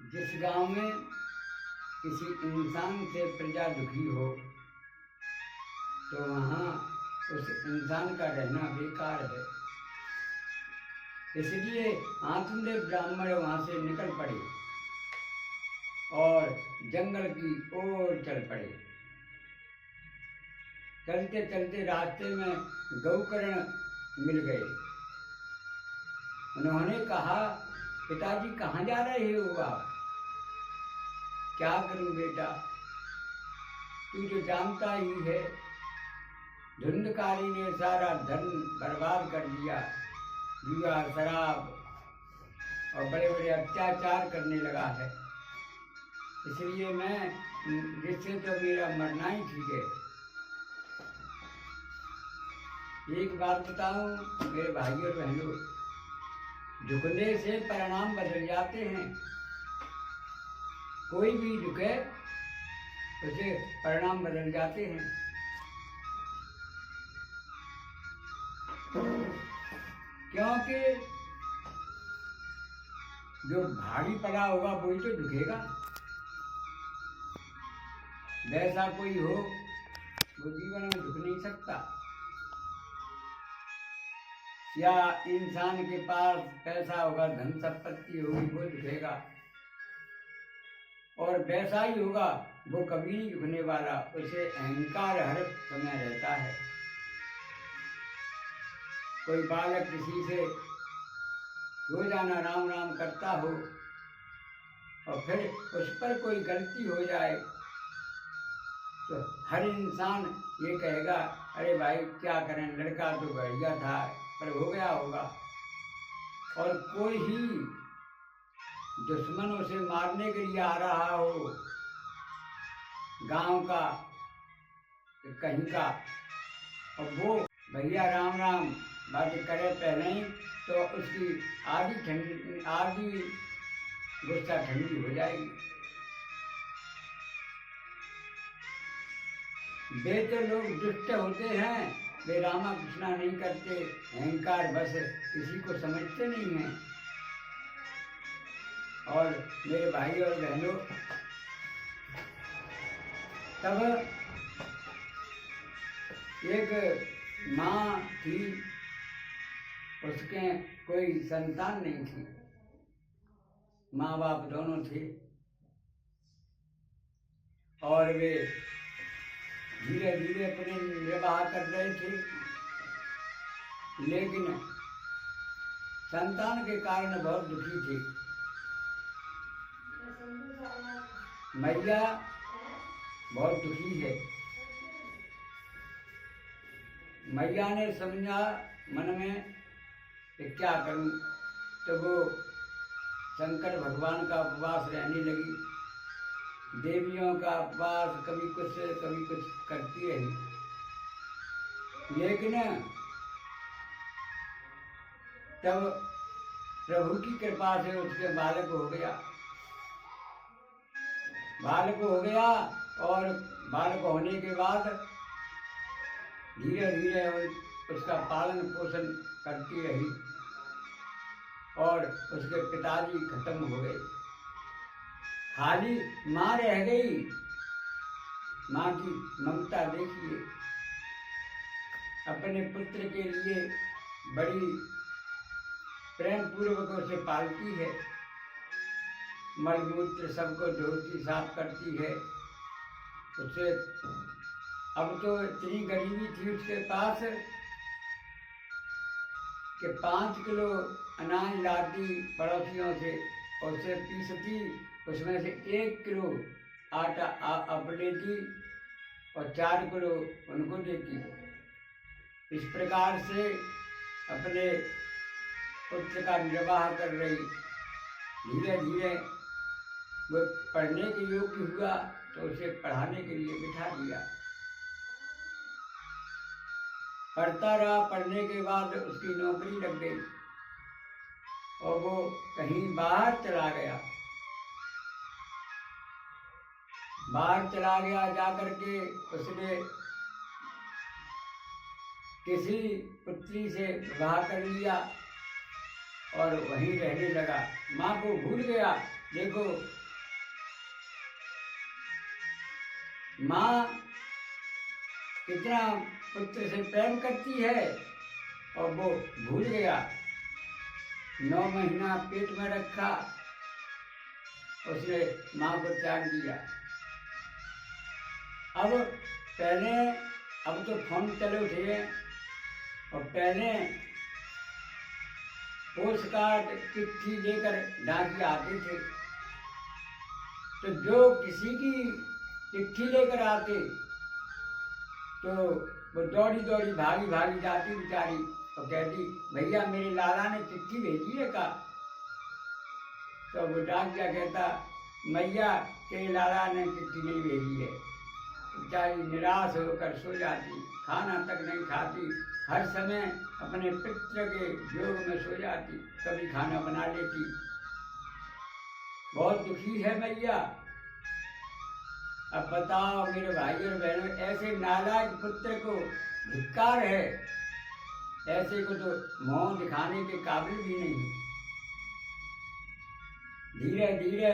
जिस गांव में किसी इंसान से प्रजा दुखी हो तो वहाँ उस इंसान का रहना बेकार है। इसलिए आत्मदेव ब्राह्मण वहाँ से निकल पड़े और जंगल की ओर चल पड़े। चलते चलते रास्ते में गौकर्ण मिल गए। उन्होंने कहा, पिताजी कहाँ जा रहे हो आप? क्या करूं बेटा, तू तो जानता ही है धुंधकारी ने सारा धन बर्बाद कर दिया, जुआ शराब और बड़े बड़े अत्याचार करने लगा है। इसलिए जिससे तो मेरा मरना ही ठीक है। एक बात बताऊं मेरे भाई और बहनों, झुकने से परिणाम बदल जाते हैं। कोई भी झुके उसे परिणाम बदल जाते हैं। क्योंकि जो भारी पड़ा होगा वही तो झुकेगा। वैसा कोई हो वो जीवन में झुक नहीं सकता। या इंसान के पास पैसा होगा, धन संपत्ति होगी, वो झुकेगा। और वैसा ही होगा वो कभी नहीं झुकने वाला। उसे अहंकार हर समय रहता है। कोई बालक किसी से रोजाना राम राम करता हो और फिर उस पर कोई गलती हो जाए तो हर इंसान ये कहेगा, अरे भाई क्या करें, लड़का तो बढ़िया था पर हो गया होगा। और कोई ही दुश्मन उसे मारने के लिए आ रहा हो, गांव का कहीं का, और वो भैया राम राम बात करे पहले ही तो उसकी आधी गुस्सा ठंडी हो जाएगी। वे तो लोग दुष्ट होते हैं, वे रामा कृष्णा नहीं करते, अहंकार बस किसी को समझते नहीं हैं। और मेरे भाई और बहनों, तब एक माँ थी, उसके कोई संतान नहीं थी। माँ बाप दोनों थे और वे धीरे धीरे अपने निर्वाह कर रहे थे। लेकिन संतान के कारण बहुत दुखी थे। मैया बहुत दुखी है। मैया ने समझा मन में कि क्या करूं, तो वो शंकर भगवान का उपवास रहने लगी। देवियों का उपवास कभी कुछ करती रही। लेकिन तब प्रभु की कृपा से उसके बालक हो गया और बालक होने के बाद धीरे धीरे उसका पालन पोषण करती रही और उसके पिताजी खत्म हो गए। खाली माँ रह गई। माँ की ममता देखिए, अपने पुत्र के लिए बड़ी प्रेम पूर्वक उसे पालती है, मलमूत्र सबको धोती साफ करती है। उसे अब तो इतनी गरीबी थी उसके पास कि 5 किलो अनाज लाती पड़ोसियों से, उसे पीसती, उसमें से 1 किलो आटा अब लेती और 4 किलो उनको देती। इस प्रकार से अपने पुत्र का निर्वाह कर रही। धीरे धीरे वो पढ़ने के योग्य हुआ तो उसे पढ़ाने के लिए बिठा दिया। पढ़ता रहा, पढ़ने के बाद उसकी नौकरी लग गई और वो कहीं बाहर चला गया। जाकर के उसने किसी पुत्री से विवाह कर लिया और वहीं रहने लगा। माँ को भूल गया, देखो, माँ कितना पुत्र से प्रेम करती है और वो भूल गया। 9 महीना पेट में रखा, उसने माँ को त्याग दिया। अब तो फोन चले उठे हैं, और पहले पोस्ट कार्ड चिट्ठी लेकर डाकिया आते थे, तो जो किसी की चिट्ठी लेकर आते तो वो दौड़ी दौड़ी भागी भागी जाती बेचारी और कहती, भैया मेरे लाला ने चिट्ठी भेजी है का? तो वो डाकिया कहता, मैया तेरे लाला ने चिट्ठी नहीं भेजी है। बेचारी निराश होकर सो जाती, खाना तक नहीं खाती, हर समय अपने पित्र के योग में सो जाती, कभी खाना बना लेती। बहुत दुखी है मैया। अब बताओ मेरे भाई और बहनों, ऐसे नालायक पुत्र को धिक्कार है, ऐसे को तो मुंह दिखाने के काबिल भी नहीं। धीरे धीरे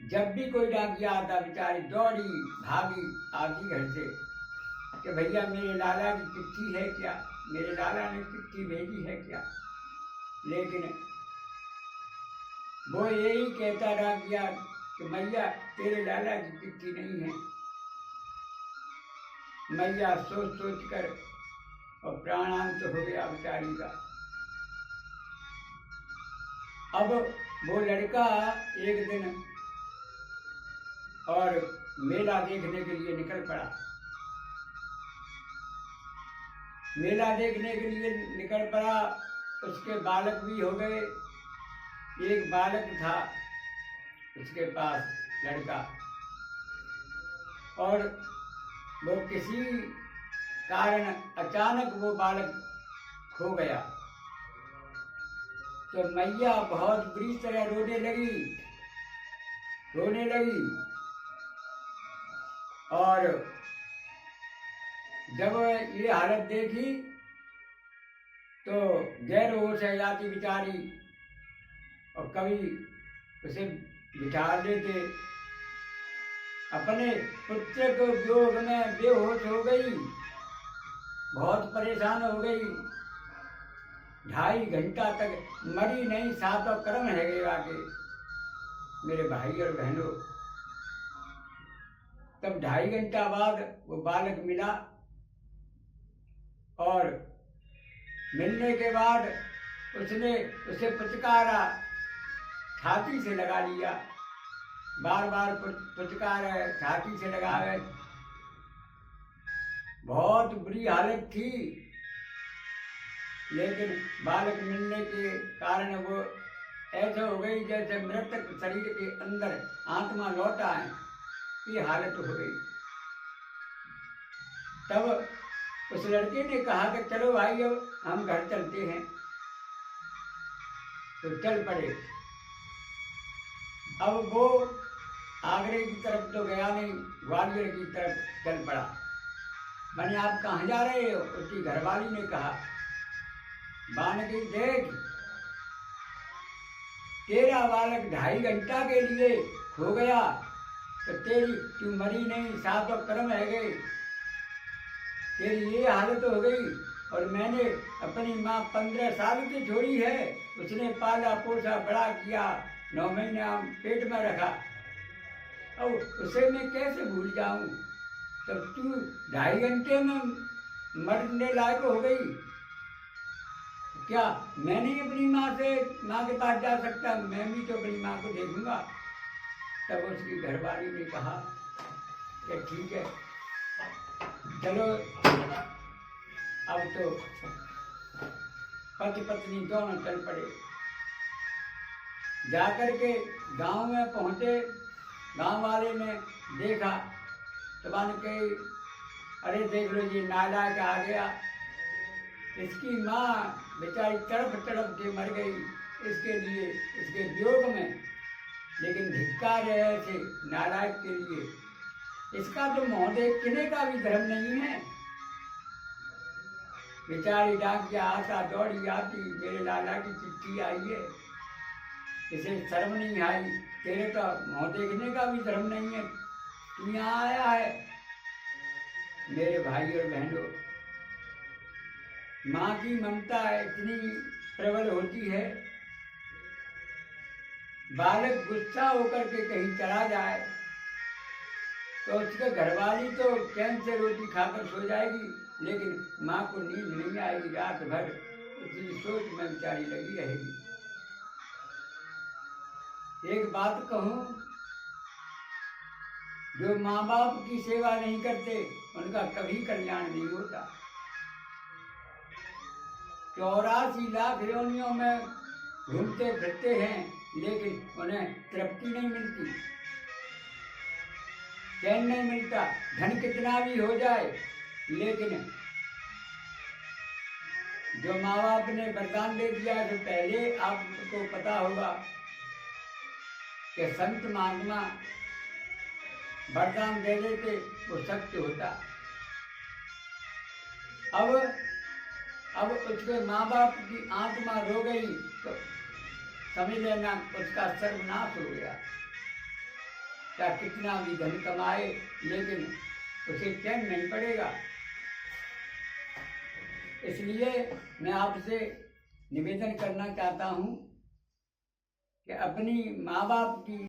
जब भी कोई डाकिया आता, बेचारी दौड़ी भागी आती घर से कि भैया मेरे लाला की चिट्ठी है क्या, मेरे लाला ने चिट्ठी भेजी है क्या? लेकिन वो यही कहता डाकिया कि मैया तेरे लाला की चिट्ठी नहीं है। मैया सोच सोच कर और प्राणांत हो गया बेचारी का। अब वो लड़का एक दिन और मेला देखने के लिए निकल पड़ा। मेला देखने के लिए निकल पड़ा, उसके बालक भी हो गए। एक बालक था उसके पास, लड़का, और वो किसी कारण अचानक वो बालक खो गया। तो मैया बहुत बुरी तरह रोने लगी। और जब ये हालत देखी तो गैर होश हो जाती बेचारी, और कभी उसे बिठा लेते। अपने पुत्र को वियोग में बेहोश हो गई, बहुत परेशान हो गई। 2.5 घंटा तक मरी नहीं, सातों कर्म है गए आके मेरे भाई और बहनों। तब 2.5 घंटा बाद वो बालक मिला, और मिलने के बाद उसने उसे पुचकारा, छाती से लगा लिया, बार बार पुचकारा, छाती से लगावे। बहुत बुरी हालत थी, लेकिन बालक मिलने के कारण वो ऐसे हो गई जैसे मृतक शरीर के अंदर आत्मा लौटा है, ये हालत हो गई। तब उस लड़के ने कहा कि चलो भाई अब हम घर चलते हैं। तो चल पड़े। अब वो आगरे की तरफ तो गया नहीं, ग्वालियर की तरफ चल पड़ा। मैंने आप कहाँ जा रहे हो? उसकी घरवाली ने कहा, बानकी देख, तेरा बालक 2.5 घंटा के लिए खो गया, तो तू मरी नहीं, सातों कर्म है गए, तेरी ये हालत हो गई। और मैंने अपनी माँ 15 साल की छोड़ी है, उसने पाला पोसा बड़ा किया, 9 महीना पेट में रखा, अब उसे मैं कैसे भूल जाऊं? तब तू 2.5 घंटे में मरने लायक हो गई, क्या मैं नहीं अपनी माँ के पास जा सकता? मैं भी तो अपनी माँ को देखूंगा। तब उसकी घरवाली ने कहा कि ठीक है, चलो। अब तो पति पत्नी दोनों चल पड़े। जाकर के गांव में पहुंचे, गांव वाले ने देखा तो मान के, अरे देख लो ये नालायक आ गया, इसकी माँ बेचारी तड़प तड़प के मर गई इसके लिए, इसके वियोग में। लेकिन धिक्कार है ऐसे नालायक के लिए, इसका तो मुँह देखने का भी धर्म नहीं है। बेचारी डाकिया आता दौड़ी आती, मेरे लाला की चिट्ठी आई है। इसे शर्म नहीं आई, तेरे तो मुँह देखने का भी धर्म नहीं है, तू यहाँ आया है। मेरे भाई और बहनों, माँ की ममता इतनी प्रबल होती है, बालक गुस्सा होकर के कहीं चला जाए तो उसके घरवाली तो चैन से रोटी खाकर सो जाएगी, लेकिन माँ को नींद नहीं आएगी, रात भर इसी सोच में बेचारी लगी रहेगी। एक बात कहूँ, जो माँ बाप की सेवा नहीं करते उनका कभी कल्याण नहीं होता। 84 लाख योनियों में घूमते फिरते हैं, लेकिन उन्हें तृप्ति नहीं मिलती, चैन नहीं मिलता। धन कितना भी हो जाए, लेकिन जो माँ बाप ने वरदान दे दिया है, तो पहले आपको पता होगा कि संत महात्मा वरदान दे देते वो सत्य होता। अब उसके माँ बाप की आत्मा रो गई तो समझ लेना उसका सर्वनाश हो गया। क्या कितना भी धन कमाए, लेकिन उसे चैन नहीं पड़ेगा। इसलिए मैं आपसे निवेदन करना चाहता हूँ कि अपनी माँ बाप की